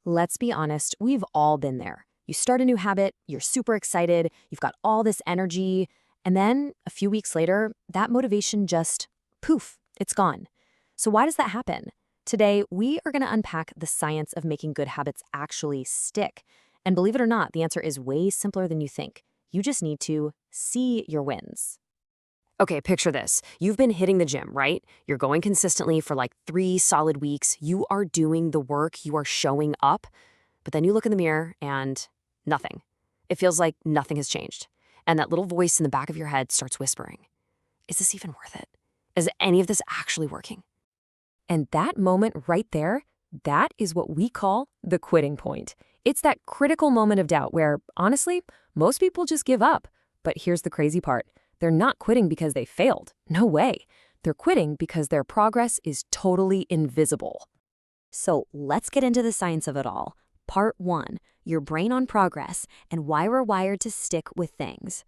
Let's be honest, we've all been there. You start a new habit, you're super excited, you've got all this energy, and then a few weeks later, that motivation just poof, it's gone. So why does that happen? Today, we are going to unpack the science of making good habits actually stick. And believe it or not, the answer is way simpler than you think. You just need to see your wins. Okay, picture this. You've been hitting the gym, right? You're going consistently for like 3 solid weeks. You are doing the work, you are showing up, but then you look in the mirror and nothing. It feels like nothing has changed. And that little voice in the back of your head starts whispering, is this even worth it? Is any of this actually working? And that moment right there, that is what we call the quitting point. It's that critical moment of doubt where, honestly, most people just give up. But here's the crazy part. They're not quitting because they failed. No way. They're quitting because their progress is totally invisible. So let's get into the science of it all. Part 1, your brain on progress and why we're wired to stick with things.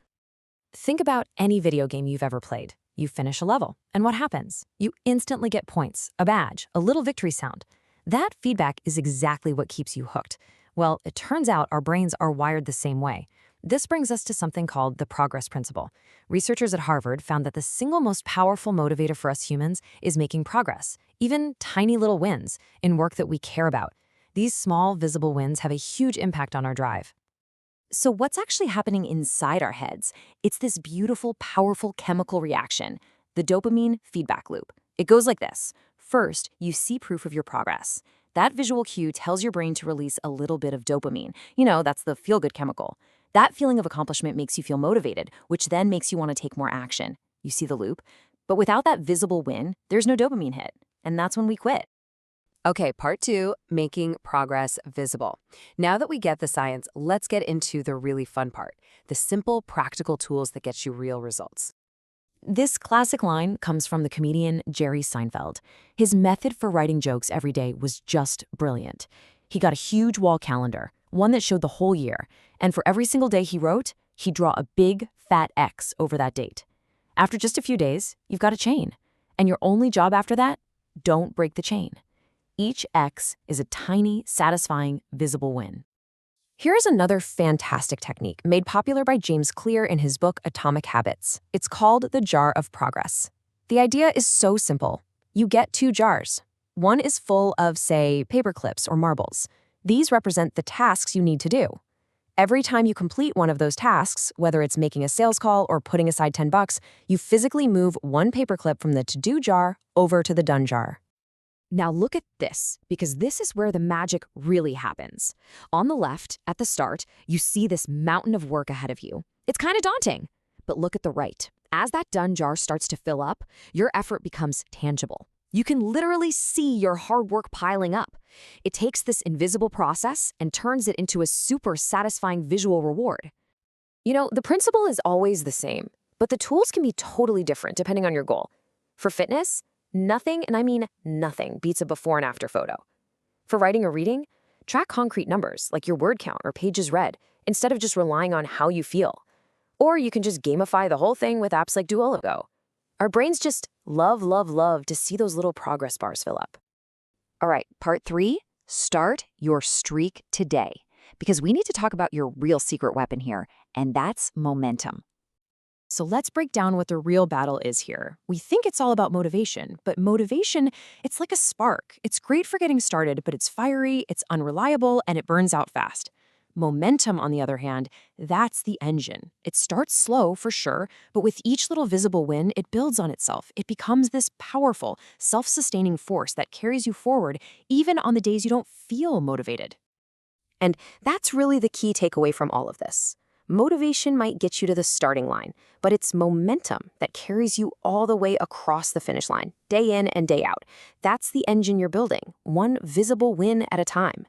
Think about any video game you've ever played. You finish a level, and what happens? You instantly get points, a badge, a little victory sound. That feedback is exactly what keeps you hooked. Well, it turns out our brains are wired the same way. This brings us to something called the progress principle. Researchers at Harvard found that the single most powerful motivator for us humans is making progress, even tiny little wins, in work that we care about. These small, visible wins have a huge impact on our drive. So what's actually happening inside our heads? It's this beautiful, powerful chemical reaction, the dopamine feedback loop. It goes like this. First, you see proof of your progress. That visual cue tells your brain to release a little bit of dopamine. That's the feel-good chemical. That feeling of accomplishment makes you feel motivated, which then makes you want to take more action. You see the loop? But without that visible win, there's no dopamine hit. And that's when we quit. Okay, part 2, making progress visible. Now that we get the science, let's get into the really fun part, the simple, practical tools that get you real results. This classic line comes from the comedian Jerry Seinfeld. His method for writing jokes every day was just brilliant. He got a huge wall calendar, one that showed the whole year, and for every single day he wrote, he'd draw a big, fat X over that date. After just a few days, you've got a chain. And your only job after that? Don't break the chain. Each X is a tiny, satisfying, visible win. Here's another fantastic technique made popular by James Clear in his book Atomic Habits. It's called the jar of progress. The idea is so simple. You get 2 jars. One is full of, say, paper clips or marbles. These represent the tasks you need to do. Every time you complete one of those tasks, whether it's making a sales call or putting aside $10, you physically move one paperclip from the to-do jar over to the done jar. Now look at this, because this is where the magic really happens. On the left, at the start, you see this mountain of work ahead of you. It's kind of daunting. But look at the right. As that done jar starts to fill up, your effort becomes tangible. You can literally see your hard work piling up. It takes this invisible process and turns it into a super satisfying visual reward. The principle is always the same, but the tools can be totally different depending on your goal. For fitness, nothing, and I mean nothing, beats a before and after photo. For writing or reading, track concrete numbers like your word count or pages read instead of just relying on how you feel. Or you can just gamify the whole thing with apps like Duolingo. Our brains just love to see those little progress bars fill up. All right, part 3, start your streak today. Because we need to talk about your real secret weapon here, and that's momentum. So let's break down what the real battle is here. We think it's all about motivation, but motivation, it's like a spark. It's great for getting started, but it's fiery, it's unreliable, and it burns out fast. Momentum, on the other hand, that's the engine. It starts slow, for sure, but with each little visible win, it builds on itself. It becomes this powerful, self-sustaining force that carries you forward, even on the days you don't feel motivated. And that's really the key takeaway from all of this. Motivation might get you to the starting line, but it's momentum that carries you all the way across the finish line, day in and day out. That's the engine you're building, one visible win at a time.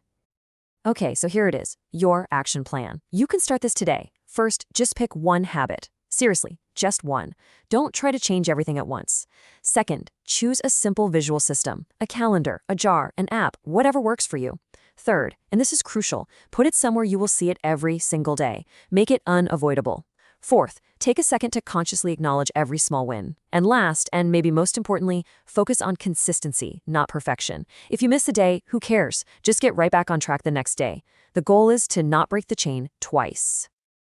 Okay, so here it is, your action plan. You can start this today. First, just pick one habit. Seriously, just one. Don't try to change everything at once. Second, choose a simple visual system, a calendar, a jar, an app, whatever works for you. Third, and this is crucial, put it somewhere you will see it every single day. Make it unavoidable. Fourth, take a second to consciously acknowledge every small win. And last, and maybe most importantly, focus on consistency, not perfection. If you miss a day, who cares? Just get right back on track the next day. The goal is to not break the chain twice.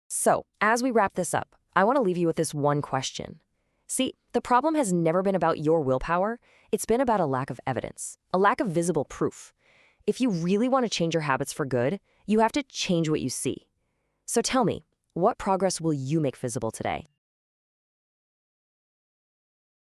So, as we wrap this up, I want to leave you with this one question. See, the problem has never been about your willpower. It's been about a lack of evidence, a lack of visible proof. If you really want to change your habits for good, you have to change what you see. So tell me, what progress will you make visible today?